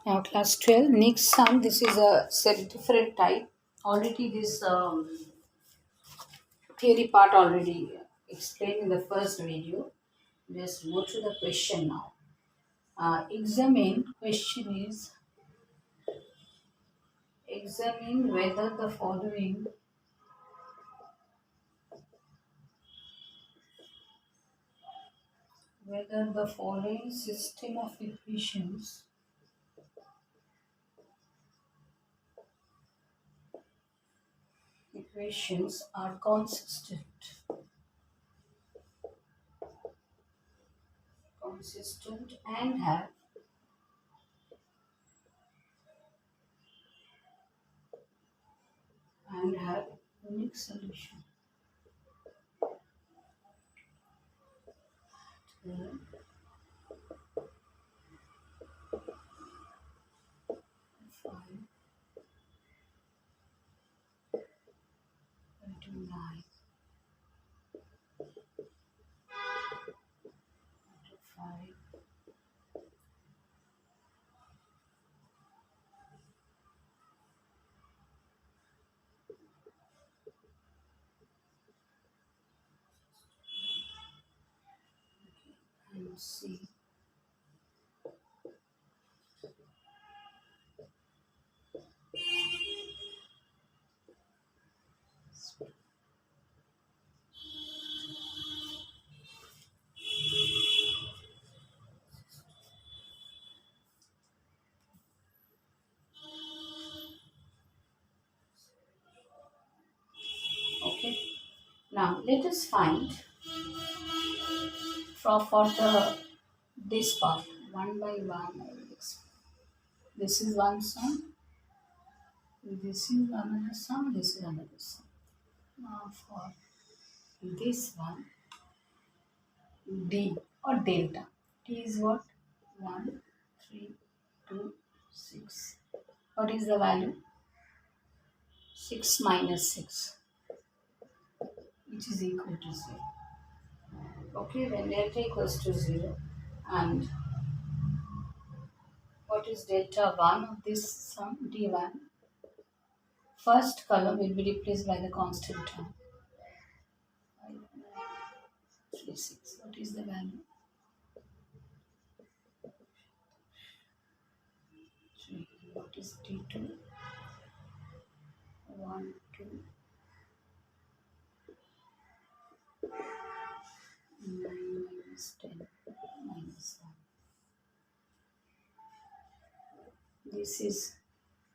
Now class 12, next sum, this is a different type. Already this theory part already explained in the first video. Just go to the question now. Examine whether the following system of equations are consistent and have unique solution. Then 5, 29, 5, and C. Okay. Now let us find for the this part one by one. I will explain. This is one sum. This is another sum. This is another sum. Now for this one, D or delta. D is what? 1, 3, 2, 6. What is the value? 6 minus 6, which is equal to 0. Okay, when delta equals to 0, and what is delta 1 of this sum? D1. First column will be replaced by the constant term. 5, 3, 6. What is the value? 3. What is D2? 1, 2, 9 minus 10 minus 1. This is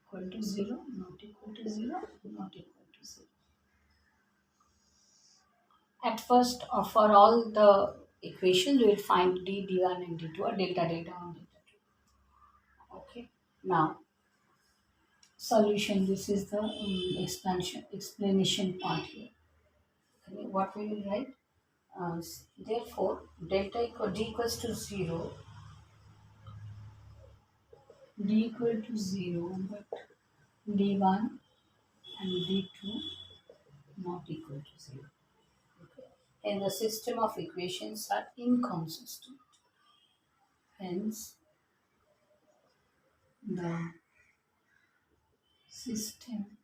equal to 0, not equal to 0, not equal to 0. At first, for all the equations, we will find D, D1 and D2 or delta, delta 1, delta 2. Okay. Now, solution. This is the explanation part here. Okay. What we will write? Therefore, D equals to 0. D equal to 0, but D1 and D2 not equal to 0. Okay. And the system of equations are inconsistent. Hence, the system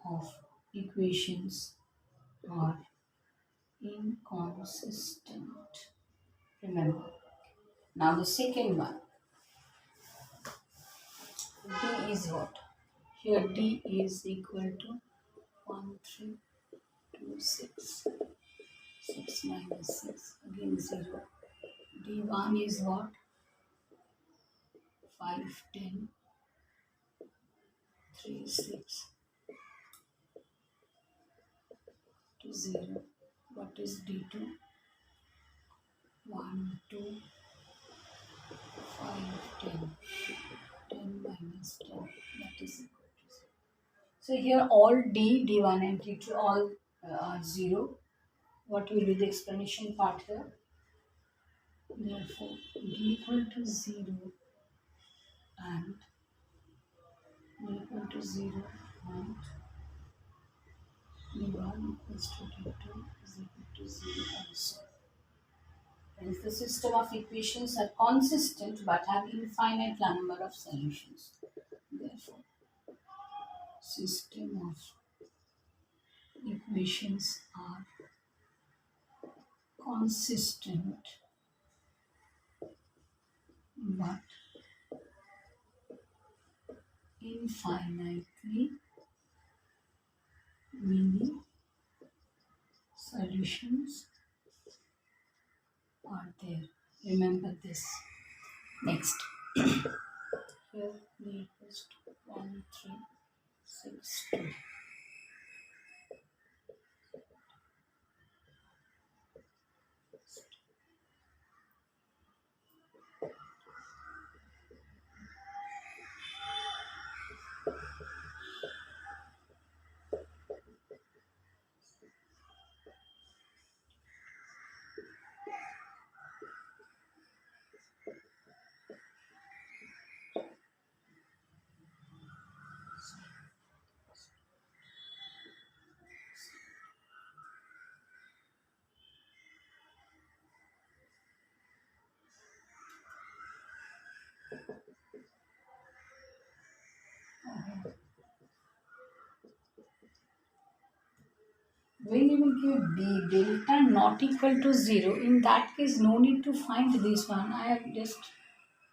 of equations are inconsistent. Remember. Now the second one. D is what? Here D is equal to 1, 3, 2, 6. 6 minus 6. Again 0. D1 is what? 5, 10, 3, 6 to 0. What is D2? 1, 2, 5, 10. 10 minus 10. That is equal to 0. So here all D, D1 and D2 all are 0. What will be the explanation part here? Therefore, D equal to 0 and D equal to 0 and D1 equals to D2 is equal to 0 also. Hence, the system of equations are consistent but have infinite number of solutions. Therefore, system of equations are consistent but infinitely many solutions are there. Remember this. Next. Here we equals to 1, 3, 6, 2. When you will give d delta not equal to 0, in that case, no need to find this one. I have just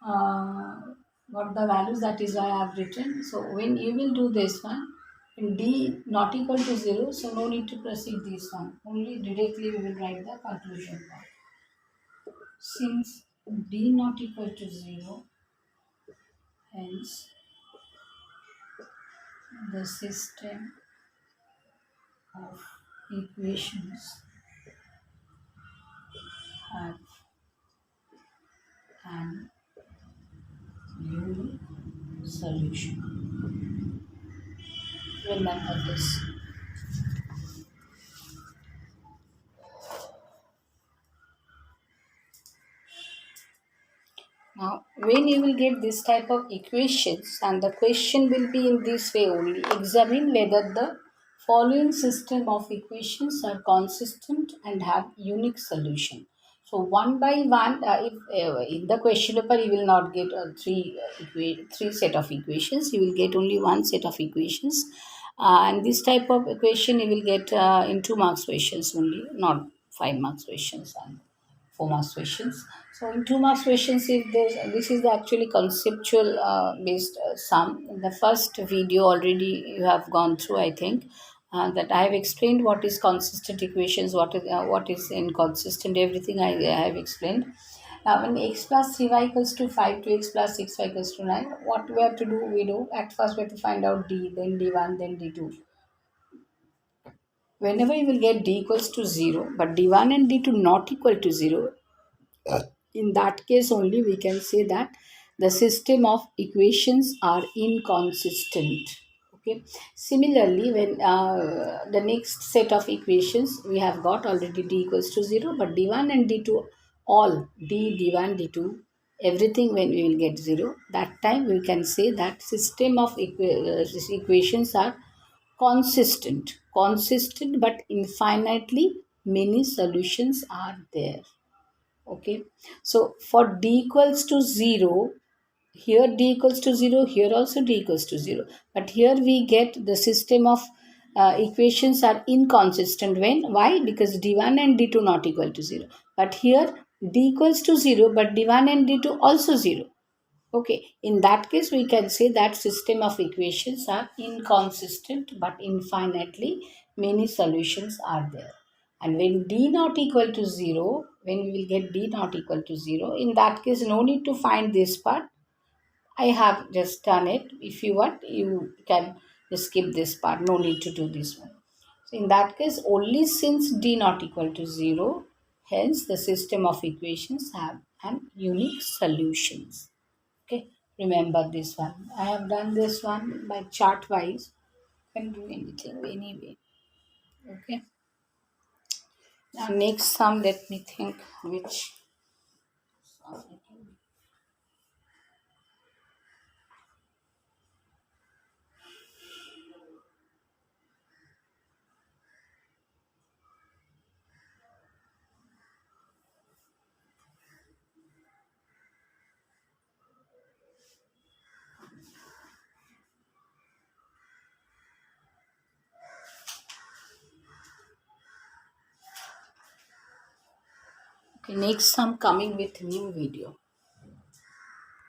got the values, that is why I have written. So when you will do this one, in d not equal to 0, so no need to proceed this one. Only directly we will write the conclusion part. Since d not equal to 0, hence the system of equations have an unique solution. Remember this. Now, when you will get this type of equations, and the question will be in this way only, examine whether the following system of equations are consistent and have unique solution. So one by one, if in the question paper you will not get three set of equations, you will get only one set of equations, and this type of equation you will get in 2 marks questions only, not 5 marks questions. And 4 marks questions. So in 2 marks questions, if there's this is the actually conceptual based sum. In the first video already you have gone through, I think, that I have explained what is consistent equations, what is inconsistent. Everything I have explained. Now when x plus 3y equals to 5 to x plus 6y equals to 9, what we have to do? We do at first we have to find out d, then d1, then d2. Whenever you will get d equals to 0, but d1 and d2 not equal to 0, in that case only we can say that the system of equations are inconsistent. Okay, similarly, when the next set of equations we have got already d equals to 0, but d1 and d2, all d1 d2, everything, when we will get 0, that time we can say that system of equations are consistent but infinitely many solutions are there. Okay, so for d equals to 0, here d equals to 0, here also d equals to 0, but here we get the system of equations are inconsistent. Why? Because d1 and d2 not equal to 0, but here d equals to 0 but d1 and d2 also 0. Okay, in that case we can say that system of equations are inconsistent but infinitely many solutions are there. And when d not equal to 0, when we will get d not equal to 0, in that case no need to find this part. I have just done it. If you want, you can just skip this part. No need to do this one. So in that case, only since d not equal to 0, hence the system of equations have an unique solutions. Okay, remember this one. I have done this one by chart wise. Can do anything anyway. Okay. Now next sum, let me think which sum I can. Okay, next I'm coming with new video.